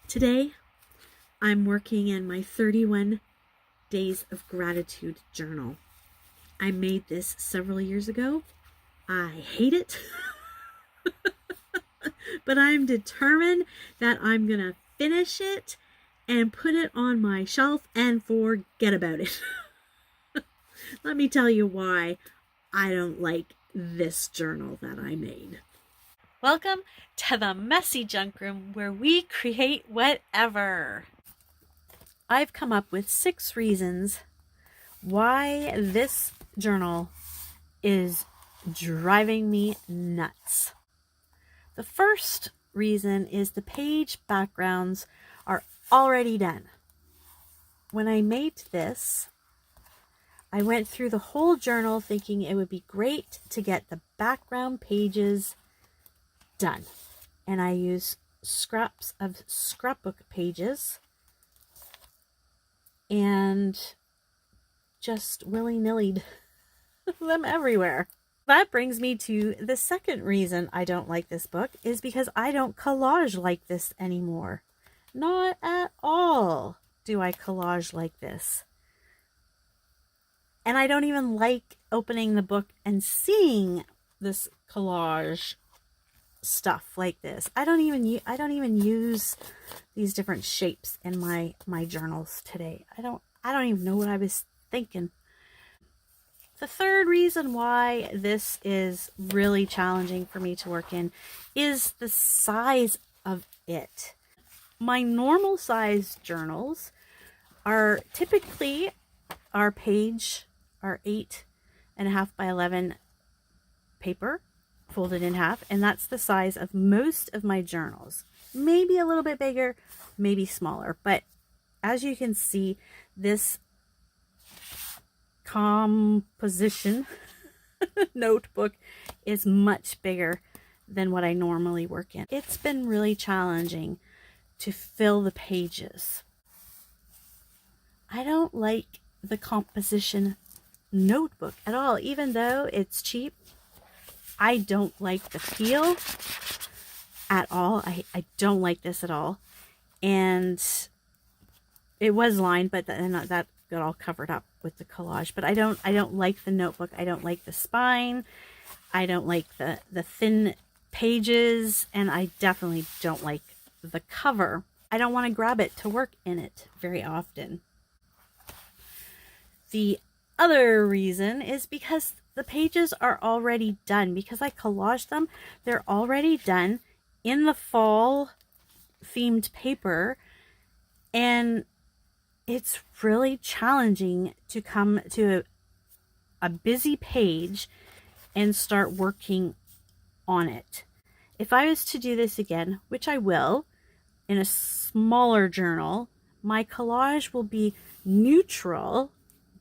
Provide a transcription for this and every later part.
Today, I'm working in my 31 Days of Gratitude journal. I made this several years ago. I hate it, but I'm determined that I'm going to finish it and put it on my shelf and forget about it. Let me tell you why I don't like this journal that I made. Welcome to the Messy Junk Room, where we create whatever. I've come up with 6 reasons why this journal is driving me nuts. The first reason is the page backgrounds are already done. When I made this, I went through the whole journal thinking it would be great to get the background pages done. And I used scraps of scrapbook pages and just willy-nillied them everywhere. That brings me to the second reason I don't like this book is because I don't collage like this anymore. Not at all do I collage like this. And I don't even like opening the book and seeing this collage stuff like this. I don't even use these different shapes in my journals today. I don't even know what I was thinking. The third reason why this is really challenging for me to work in is the size of it. My normal size journals are typically our 8.5 by 11 paper folded in half, and that's the size of most of my journals. Maybe a little bit bigger, maybe smaller, but as you can see, this composition notebook is much bigger than what I normally work in. It's been really challenging to fill the pages. I don't like the composition notebook at all. Even though it's cheap, I don't like the feel at all. I don't like this at all. And it was lined, but then that got all covered up with the collage. But I don't like the notebook. I don't like the spine. I don't like the thin pages, and I definitely don't like the cover. I don't want to grab it to work in it very often. The other reason is because the pages are already done. Because I collaged them, they're already done in the fall themed paper, and it's really challenging to come to a busy page and start working on it. If I was to do this again, which I will, in a smaller journal, my collage will be neutral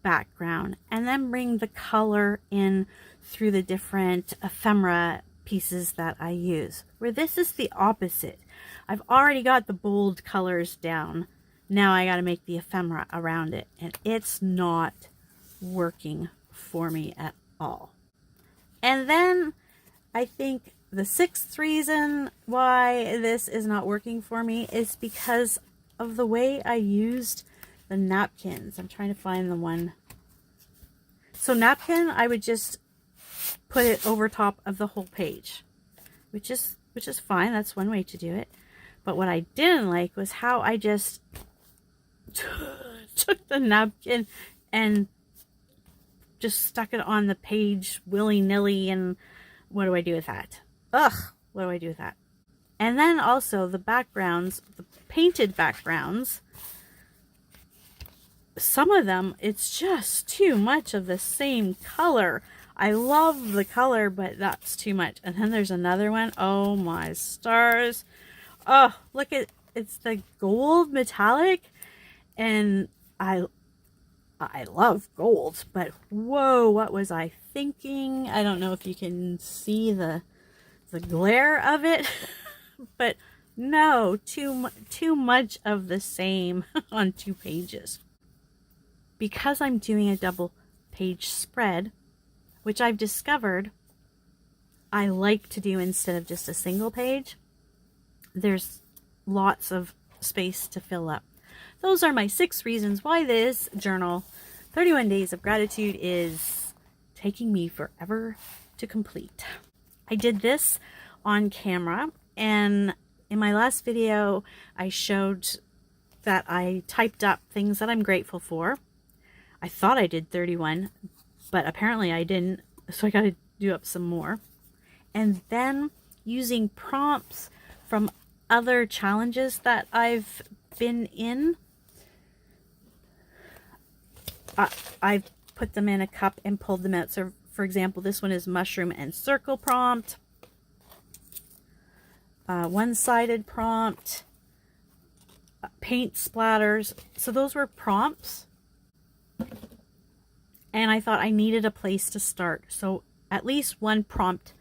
background and then bring the color in through the different ephemera pieces that I use. Where this is the opposite. I've already got the bold colors down. Now I got to make the ephemera around it, and it's not working for me at all. And then I think the 6th reason why this is not working for me is because of the way I used the napkins. I'm trying to find the one. So napkin, I would just put it over top of the whole page, which is fine. That's one way to do it. But what I didn't like was how I just took the napkin and just stuck it on the page willy-nilly, and what do I do with that? Ugh, what do I do with that? And then also the backgrounds, the painted backgrounds, some of them, it's just too much of the same color. I love the color, but that's too much. And then there's another one. Oh my stars. Oh, look at, it's the gold metallic, and I love gold, but whoa, what was I thinking? I don't know if you can see the glare of it, but no, too much of the same on 2 pages. Because I'm doing a double page spread, which I've discovered I like to do instead of just a single page, there's lots of space to fill up. Those are my 6 reasons why this journal, 31 Days of Gratitude, is taking me forever to complete. I did this on camera, and in my last video I showed that I typed up things that I'm grateful for. I thought I did 31, but apparently I didn't, so I got to do up some more. And then using prompts from other challenges that I've been in, I've put them in a cup and pulled them out. So for example, this one is mushroom and circle prompt, one-sided prompt, paint splatters. So those were prompts, and I thought I needed a place to start. So at least one prompt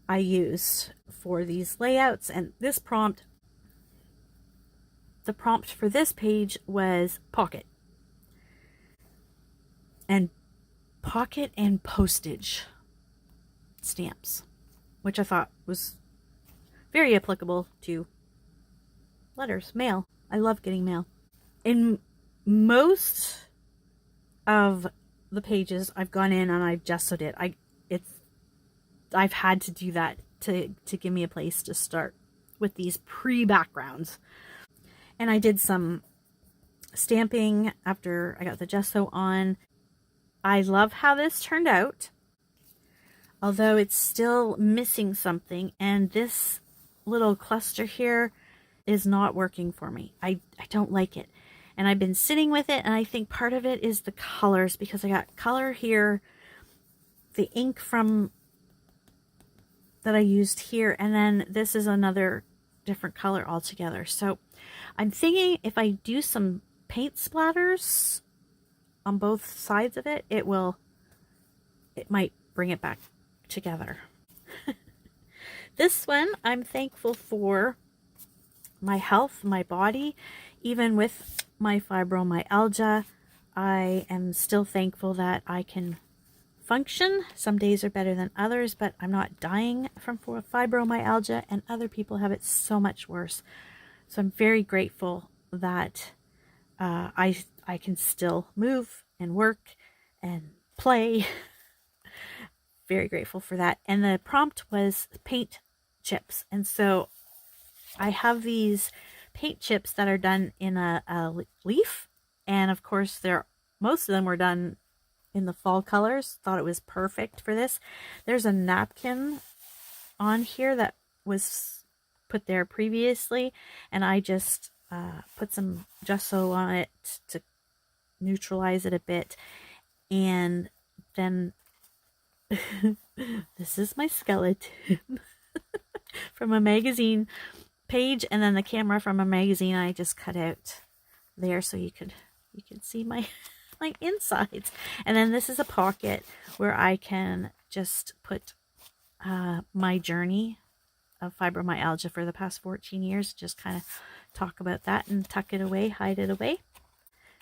I used for these layouts. And this prompt, the prompt for this page was pocket and postage stamps, which I thought was very applicable to letters, mail. I love getting mail. In most of the pages, I've gone in and I've gessoed it. I've had to do that to give me a place to start with these pre-backgrounds. And I did some stamping after I got the gesso on. I love how this turned out, although it's still missing something, and this little cluster here is not working for me. I don't like it. And I've been sitting with it, and I think part of it is the colors, because I got color here, the ink from that I used here, and then this is another different color altogether. So I'm thinking if I do some paint splatters on both sides of it, it might bring it back together. This one, I'm thankful for my health, my body. Even with my fibromyalgia, I am still thankful that I can function. Some days are better than others, but I'm not dying from fibromyalgia, and other people have it so much worse. So I'm very grateful that I can still move and work and play. Very grateful for that. And the prompt was paint chips. And so I have these paint chips that are done in a leaf. And of course, most of them were done in the fall colors. Thought it was perfect for this. There's a napkin on here that was put there previously, and I just put some gesso on it to neutralize it a bit. And then this is my skeleton from a magazine page, and then the camera from a magazine I just cut out there so you can see my insides. And then this is a pocket where I can just put my journey of fibromyalgia for the past 14 years, just kind of talk about that and tuck it away, hide it away.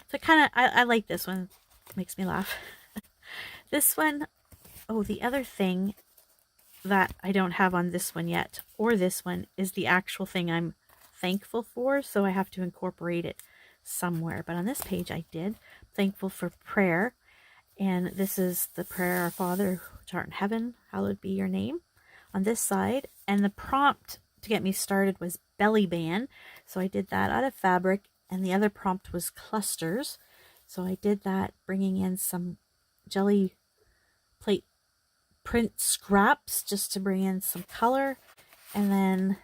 So I like this one. Makes me laugh. This one, oh, the other thing that I don't have on this one yet, or this one, is the actual thing I'm thankful for, so I have to incorporate it somewhere. But on this page I did. Thankful for prayer, and this is the prayer, Our Father which art in heaven, hallowed be your name, on this side. And the prompt to get me started was belly band, so I did that out of fabric. And the other prompt was clusters, so I did that, bringing in some jelly plate print scraps just to bring in some color. And then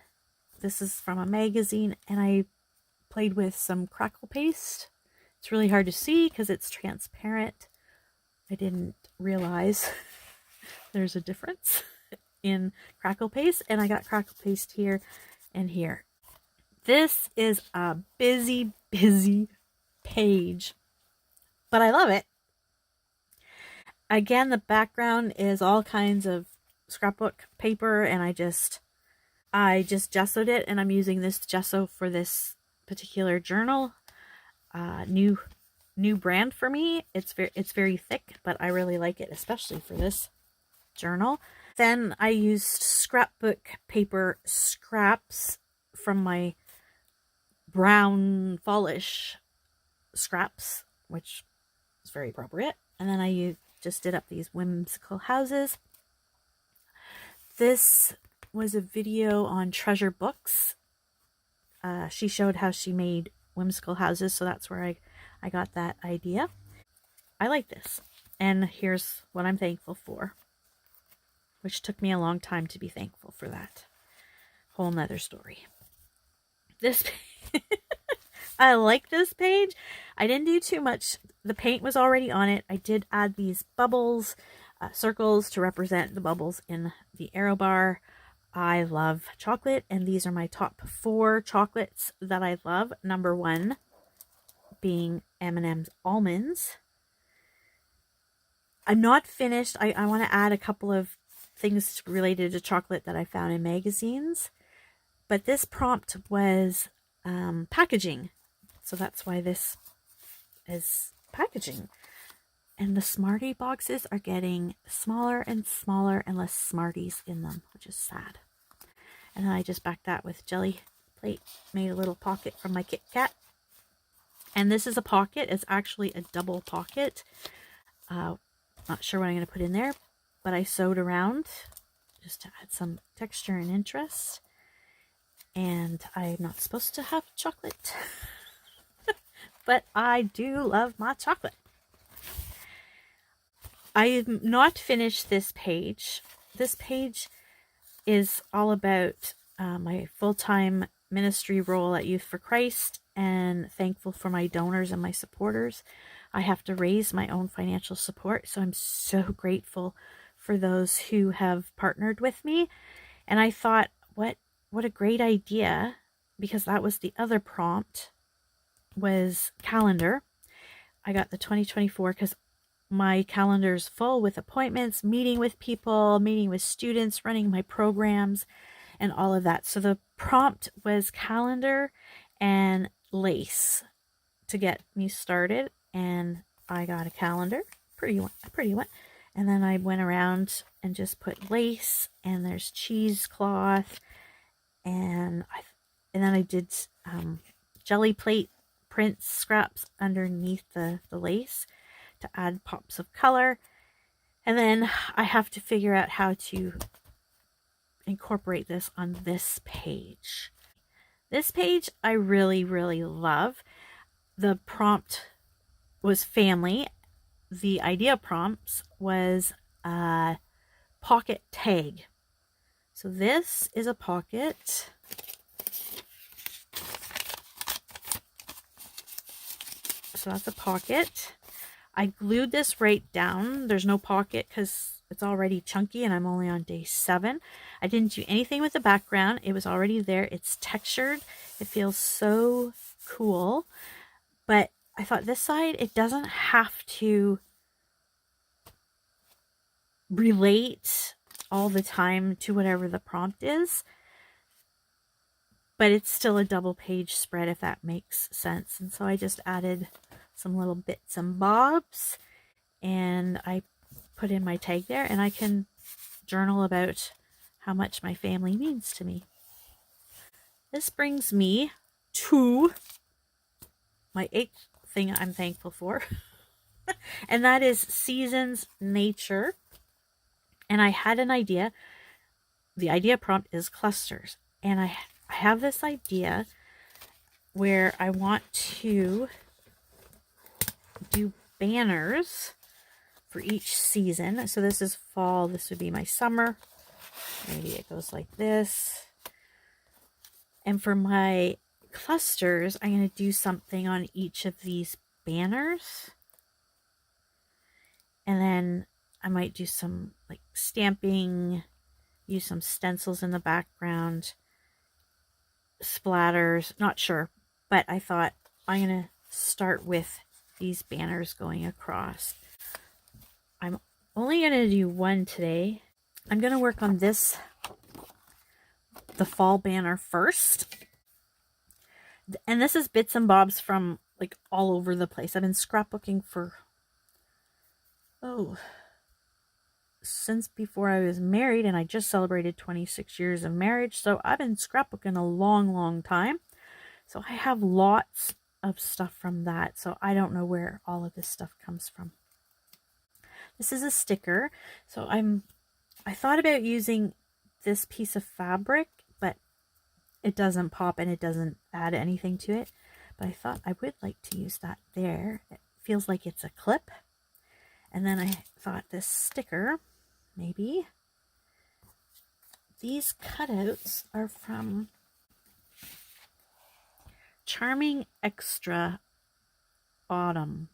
this is from a magazine, and I played with some crackle paste. It's really hard to see because it's transparent. I didn't realize there's a difference in crackle paste, and I got crackle paste here and here. This is a busy page, but I love it. Again, the background is all kinds of scrapbook paper, and I just gessoed it, and I'm using this gesso for this particular journal. New brand for me. It's very thick, but I really like it, especially for this journal. Then I used scrapbook paper scraps from my brown fallish scraps, which is very appropriate. And then I just did up these whimsical houses. This was a video on Treasure Books. She showed how she made whimsical houses, so that's where I got that idea. I like this. And here's what I'm thankful for, which took me a long time to be thankful for that. Whole nother story. This I like this page. I didn't do too much. The paint was already on it. I did add these bubbles, circles to represent the bubbles in the arrow bar. I love chocolate, and these are my top 4 chocolates that I love. Number 1 being M&M's Almonds. I'm not finished. I want to add a couple of things related to chocolate that I found in magazines. But this prompt was packaging. So that's why this is packaging. And the Smartie boxes are getting smaller and smaller and less Smarties in them, which is sad. And then I just backed that with jelly plate. Made a little pocket from my Kit Kat. And this is a pocket. It's actually a double pocket. Not sure what I'm going to put in there, but I sewed around just to add some texture and interest. And I'm not supposed to have chocolate, but I do love my chocolate. I've not finished this page. This page is all about my full-time ministry role at Youth for Christ, and thankful for my donors and my supporters. I have to raise my own financial support, so I'm so grateful for those who have partnered with me. And I thought, what a great idea, because that was the other prompt, was calendar. I got the 2024 because my calendar's full with appointments, meeting with people, meeting with students, running my programs, and all of that. So the prompt was calendar and lace to get me started. And I got a calendar, a pretty one. And then I went around and just put lace, and there's cheesecloth, and then I did jelly plate print scraps underneath the lace to add pops of color. And then I have to figure out how to incorporate this on this page. This page I really, really love. The prompt was family. The idea prompts was a pocket tag. So this is a pocket. So that's a pocket. I glued this right down. There's no pocket because it's already chunky and I'm only on day 7. I didn't do anything with the background. It was already there. It's textured. It feels so cool. But I thought this side, it doesn't have to relate all the time to whatever the prompt is. But it's still a double page spread, if that makes sense. And so I just added some little bits and bobs, and I put in my tag there, and I can journal about how much my family means to me. This brings me to my 8th thing I'm thankful for, and that is seasons, nature. And I had an idea. The idea prompt is clusters, and I have this idea where I want to do banners for each season. So this is fall. This would be my summer. Maybe it goes like this. And for my clusters, I'm going to do something on each of these banners. And then I might do some like stamping, use some stencils in the background, splatters, not sure. But I thought I'm going to start with these banners going across. I'm only going to do one today. I'm going to work on the fall banner first. And this is bits and bobs from like all over the place. I've been scrapbooking for, since before I was married, and I just celebrated 26 years of marriage. So I've been scrapbooking a long, long time. So I have lots of stuff from that. So I don't know where all of this stuff comes from. This is a sticker. So I thought about using this piece of fabric, but it doesn't pop and it doesn't add anything to it. But I thought I would like to use that there. It feels like it's a clip. And then I thought this sticker, maybe. These cutouts are from Charming Extra Autumn.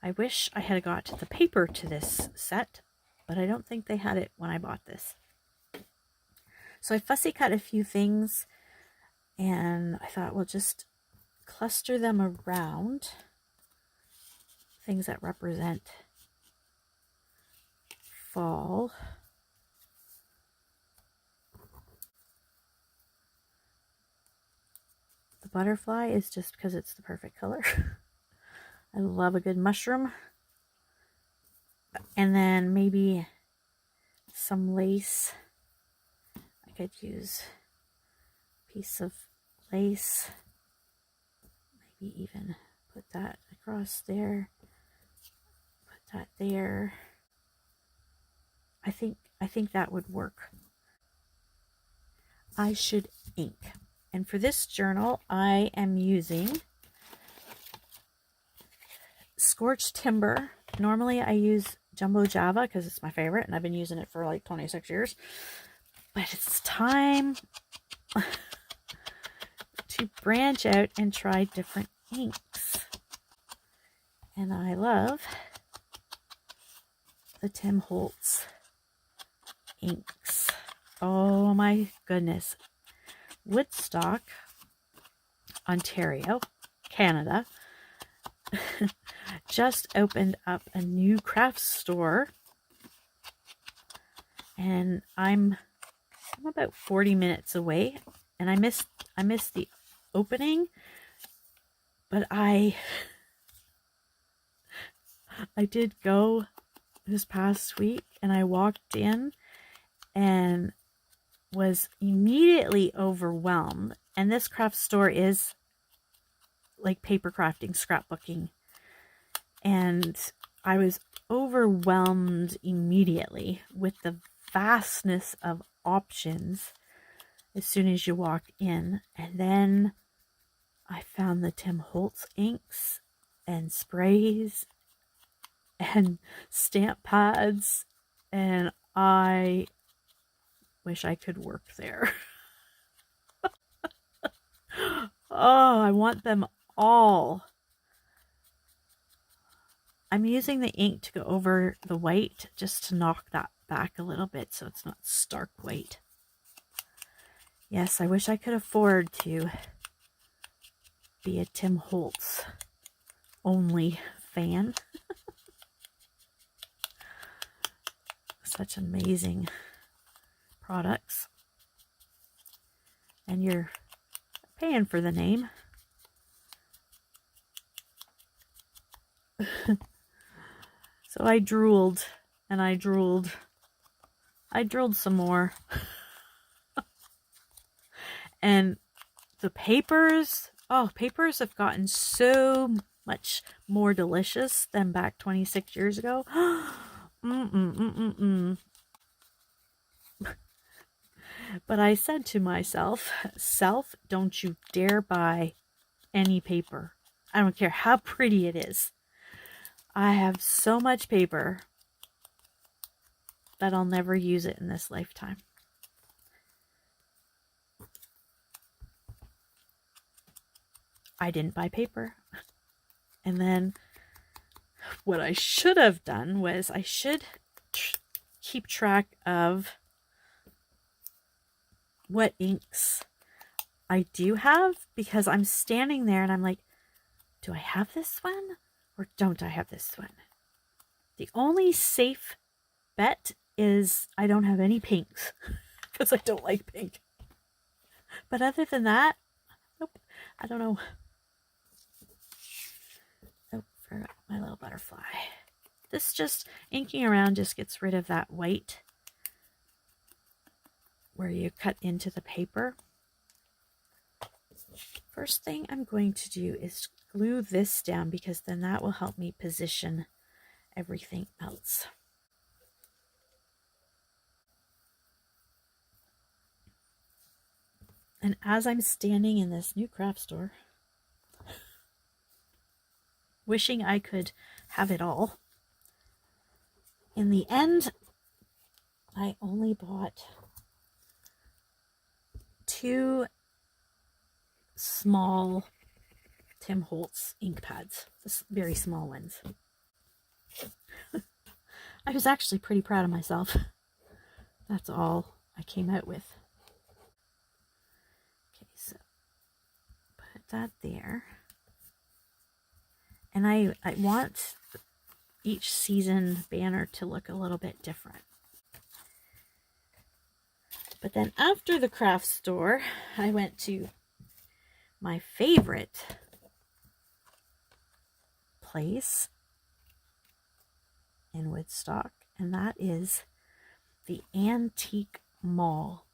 I wish I had got the paper to this set, but I don't think they had it when I bought this. So I fussy cut a few things, and I thought we'll just cluster them around things that represent fall. The butterfly is just because it's the perfect color. I love a good mushroom. And then maybe some lace. I could use a piece of lace. Maybe even put that across there. Put that there. I think that would work. I should ink. And for this journal, I am using Scorched Timber. Normally I use Jumbo Java because it's my favorite and I've been using it for like 26 years. But it's time to branch out and try different inks. And I love the Tim Holtz inks. Oh my goodness. Woodstock, Ontario, Canada, just opened up a new craft store, and I'm about 40 minutes away, and I missed the opening, but I did go this past week, and I walked in and was immediately overwhelmed. And this craft store is like paper crafting, scrapbooking, and I was overwhelmed immediately with the vastness of options as soon as you walk in. And then I found the Tim Holtz inks and sprays and stamp pads, and I wish I could work there. Oh, I want them all. I'm using the ink to go over the white just to knock that back a little bit so it's not stark white. Yes, I wish I could afford to be a Tim Holtz only fan. Such amazing products. And you're paying for the name. So I drooled and I drooled. I drooled some more. And the papers, papers have gotten so much more delicious than back 26 years ago. But I said to myself, self, don't you dare buy any paper. I don't care how pretty it is. I have so much paper that I'll never use it in this lifetime. I didn't buy paper. And then what I should have done was I should keep track of what inks I do have, because I'm standing there and I'm like, do I have this one or don't I have this one? The only safe bet is I don't have any pinks because I don't like pink. But other than that, nope, I don't know. Oh, forgot my little butterfly. This just, inking around just gets rid of that white where you cut into the paper. First thing I'm going to do is glue this down, because then that will help me position everything else. And as I'm standing in this new craft store, wishing I could have it all, in the end, I only bought 2 small Tim Holtz ink pads, very small ones. I was actually pretty proud of myself. That's all I came out with. Okay, so put that there. And I want each season banner to look a little bit different. But then after the craft store, I went to my favorite place in Woodstock, and that is the Antique Mall.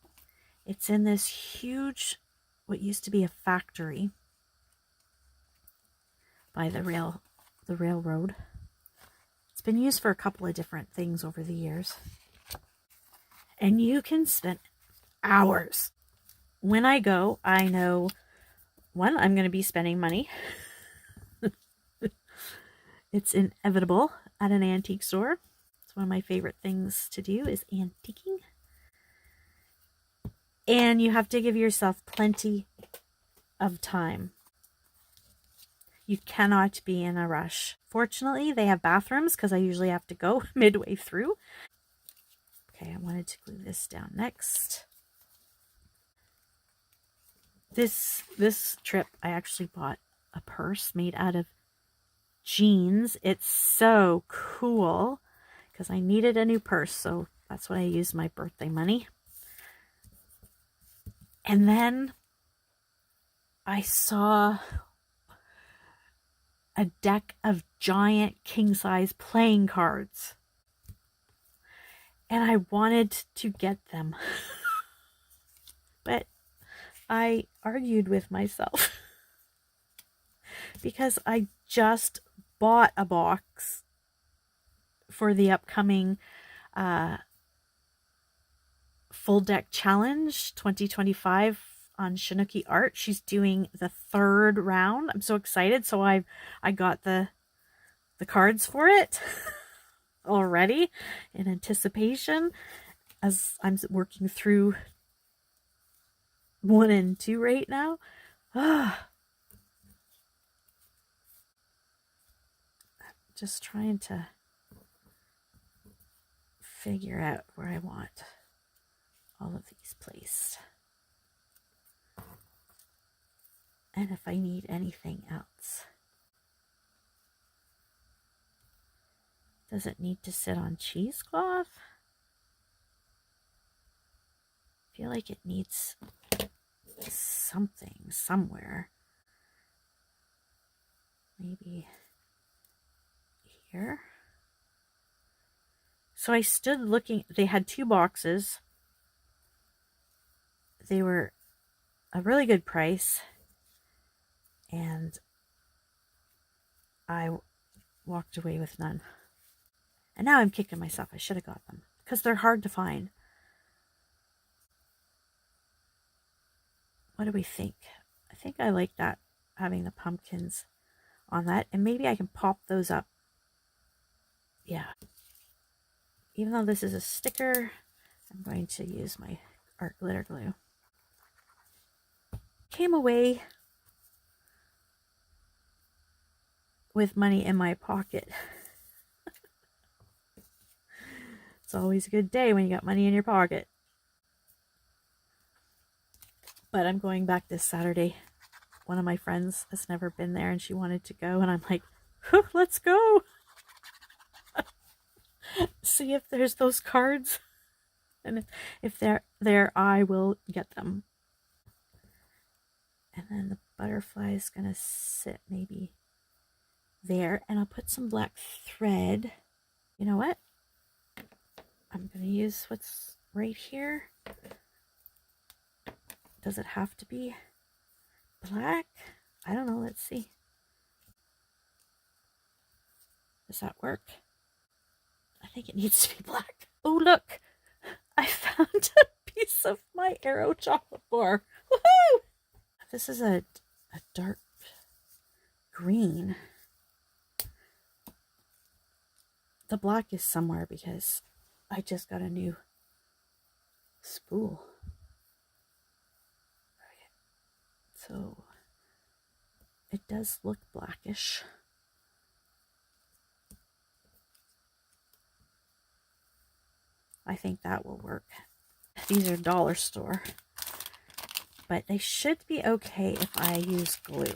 It's in this huge, what used to be a factory by the railroad. It's been used for a couple of different things over the years. And you can spend hours. When I go, I know, one, I'm going to be spending money. It's inevitable at an antique store. It's one of my favorite things to do is antiquing. And you have to give yourself plenty of time. You cannot be in a rush. Fortunately, they have bathrooms because I usually have to go midway through. Okay, I wanted to glue this down next. This trip, I actually bought a purse made out of jeans. It's so cool because I needed a new purse, so that's what I used my birthday money. And then I saw a deck of giant king-size playing cards, and I wanted to get them. But I argued with myself because I just bought a box for the upcoming Full Deck Challenge 2025 on Chinooki Art. She's doing the 3rd round. I'm so excited. So I got the cards for it already in anticipation as I'm working through 1 and 2 right now. Just trying to figure out where I want all of these placed. And if I need anything else. Does it need to sit on cheesecloth? I feel like it needs something somewhere. Maybe here. So I stood looking. They had 2 boxes. They were a really good price. And I walked away with none. And now I'm kicking myself. I should have got them because they're hard to find. What do we think? I think I like that, having the pumpkins on that. And maybe I can pop those up. Yeah. Even though this is a sticker, I'm going to use my art glitter glue. Came away with money in my pocket. It's always a good day when you got money in your pocket. But I'm going back this Saturday. One of my friends has never been there and she wanted to go, and I'm like, let's go. See if there's those cards. And if they're there, I will get them. And then the butterfly is going to sit maybe there. And I'll put some black thread. You know what? I'm going to use what's right here. Does it have to be black? I don't know. Let's see. Does that work? I think it needs to be black. Oh, look. I found a piece of my Aero chocolate bar. Woohoo! This is a dark green. The black is somewhere because I just got a new spool. Okay. So it does look blackish. I think that will work. These are dollar store, but they should be okay if I use glue.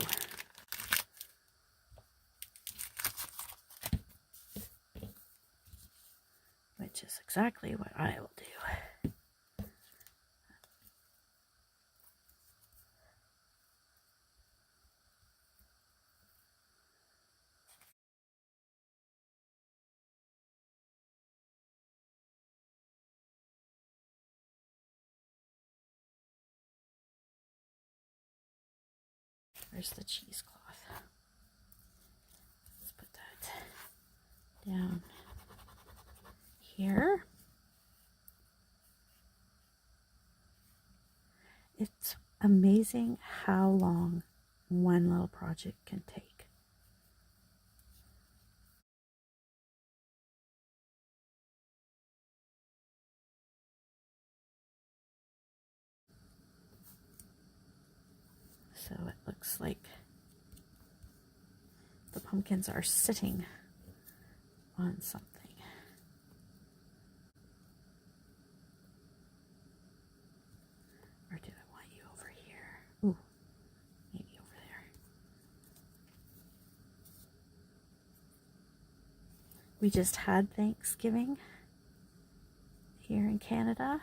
Which is exactly what I will do. Where's the cheesecloth? Let's put that down here. It's amazing how long one little project can take. So it looks like the pumpkins are sitting on something. Or did I want you over here? Ooh, maybe over there. We just had Thanksgiving here in Canada.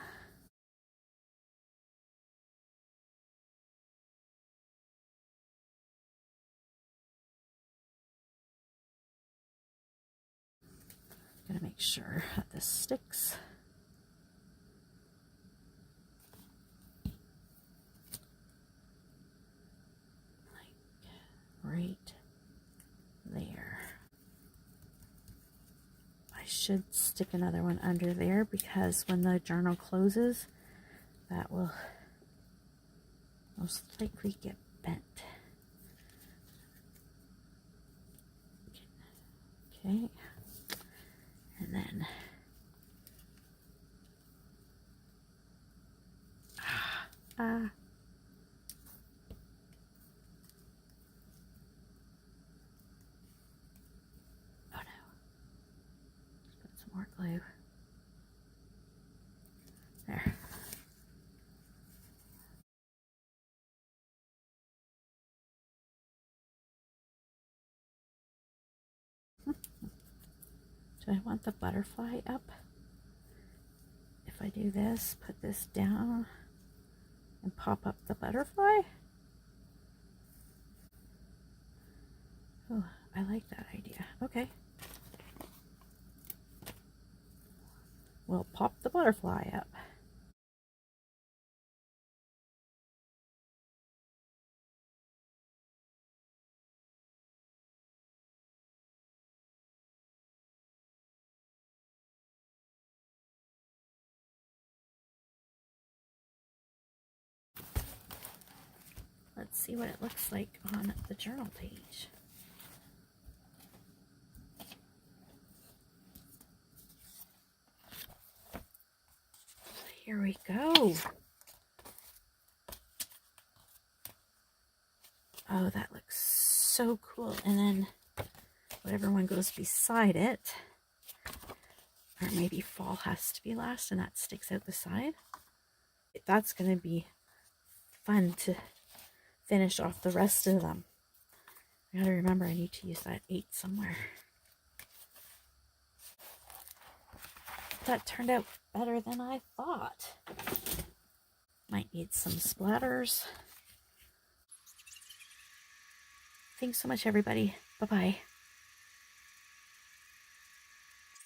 I'm gonna make sure that this sticks. Right there. I should stick another one under there because when the journal closes, that will most likely get bent. Okay, and then oh no, let's put some more glue there. Do I want the butterfly up? If I do this, put this down and pop up the butterfly? Oh, I like that idea. Okay. We'll pop the butterfly up. Let's see what it looks like on the journal page. Here we go. Oh, that looks so cool. And then whatever one goes beside it, or maybe fall has to be last and that sticks out the side. That's going to be fun to finish off the rest of them. I gotta remember I need to use that 8 somewhere. That turned out better than I thought. Might need some splatters. Thanks so much, everybody. Bye-bye.